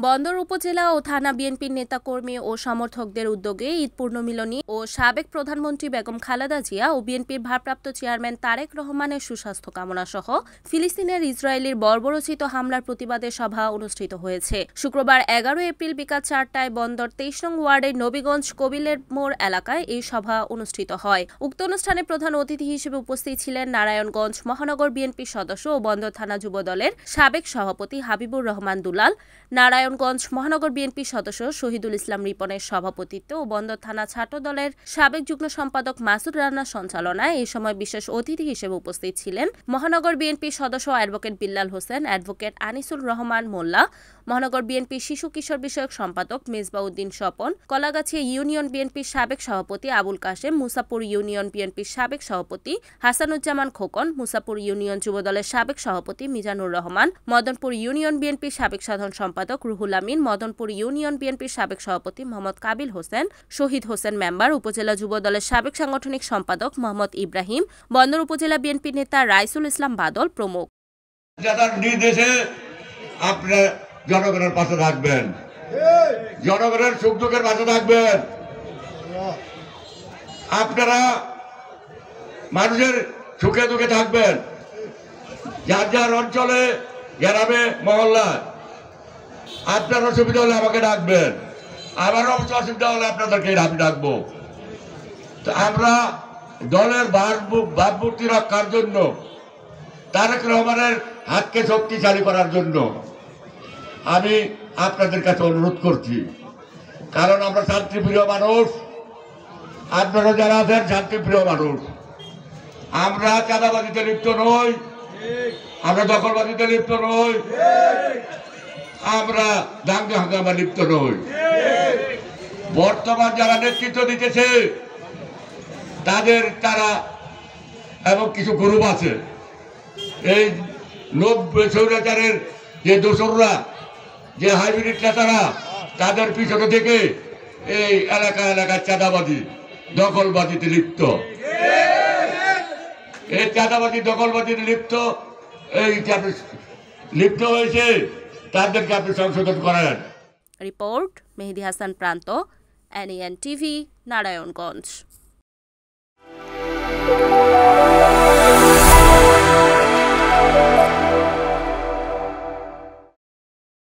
বন্দর উপজেলা ও থানা বিএনপির নেতাকর্মী ও সমর্থকদের উদ্যোগে ঈদ পূর্ণমিলনী ও সাবেক প্রধানমন্ত্রী বেগম খালেদা জিয়া ও বিএনপির ভারপ্রাপ্ত চেয়ারম্যান তারেক রহমানের সুস্বাস্থ্য কামনা সহ ফিলিস্তিনের ইসরায়েলের বর্বরোচিত হামলার প্রতিবাদে সভা অনুষ্ঠিত হয়েছে। শুক্রবার 11 এপ্রিল বিকাল 4টায় বন্দর 23 নং ওয়ার্ডের নবীগঞ্জ কবিলের মোড় এলাকায় এই সভা অনুষ্ঠিত হয়। উক্ত অনুষ্ঠানে প্রধান অতিথি হিসেবে উপস্থিত ছিলেন নারায়ণগঞ্জ মহানগর বিএনপির সদস্য ও বন্দর থানা যুবদলের সাবেক সভাপতি হাবিবুর রহমান দুলাল, নারায়ণগঞ্জ মহানগর বিএনপি সদস্য শহীদুল ইসলাম রিপনের সভাপতিত্বে ও বন্দর থানা ছাত্র দলের সাবেক যুগ্ম সম্পাদক মাসুদ রানার সঞ্চালনায় এই সময় বিশেষ অতিথি হিসেবে উপস্থিত ছিলেন মহানগর বিএনপি সদস্য অ্যাডভোকেট বিল্লাল হোসেন, অ্যাডভোকেট আনিসুর রহমান মোল্লা, মহানগর বিএনপি শিশু কিশোর বিষয়ক সম্পাদক মেজবাউদ্দিন স্বপন, কলাগাছিয়া ইউনিয়ন বিএনপির সাবেক সভাপতি আবুল কাশেম, মুসাপুর ইউনিয়ন বিএনপির সাবেক সভাপতি হাসানুজ্জামান খোকন, মুসাপুর ইউনিয়ন যুবদলের সাবেক সভাপতি মিজানুর রহমান, মদনপুর ইউনিয়ন বিএনপির সাবেক সাধারণ সম্পাদক রুহুল আমিন, মদনপুর ইউনিয়ন বিএনপির সাবেক সভাপতি মোহাম্মদ কাবিল হোসেন, শহীদ হোসেন মেম্বার, উপজেলা যুবদলের সাবেক সাংগঠনিক সম্পাদক মোহাম্মদ ইব্রাহিম, বন্দর উপজেলা বিএনপি নেতা রাইসুল ইসলাম বাদল প্রমুখ। আপনারা জনগণের পাশে থাকবেন, জনগণের সুখ দুঃখের পাশে থাকবেন, আপনারা মানুষের সুখে দুঃখে থাকবেন, যার যার অঞ্চলে গ্রামে মহল্লায় আপনার অসুবিধা হলে আমাকে ডাকবেন, আমার অসুবিধা হলে আপনাদেরকে আমি ডাকবো। তো আমরা দলের ভাবমূর্তি রক্ষার জন্য, তারেক রহমানের হাতকে শক্তিশালী করার জন্য আমি আপনাদের কাছে অনুরোধ করছি। কারণ আমরা শান্তিপ্রিয় মানুষ, আপনারা যারা আছেন শান্তিপ্রিয় মানুষ। আমরা চাঁদাবাজিতে লিপ্ত নই, আমরা দখলবাজিতে লিপ্ত নই, আমরা দাঙ্গা হাঙ্গামা লিপ্ত নই। বর্তমান যারা নেতৃত্ব দিতেছে তারা এবং কিছু গ্রুপ আছে, এই 90 স্বৈরাচারের যে দোসররা, যে হাইব্রিড নেতারা, তাদের পিছনে থেকে এই এলাকায় চাঁদাবাজি দখলবাজিতে লিপ্ত, এই চাঁদাবাজি দখলবাজিতে লিপ্ত হয়েছে, তাদেরকে আপনি সংশোধন করেন। রিপোর্ট মেহেদী হাসান প্রান্ত, NEN টিভি, নারায়ণগঞ্জ।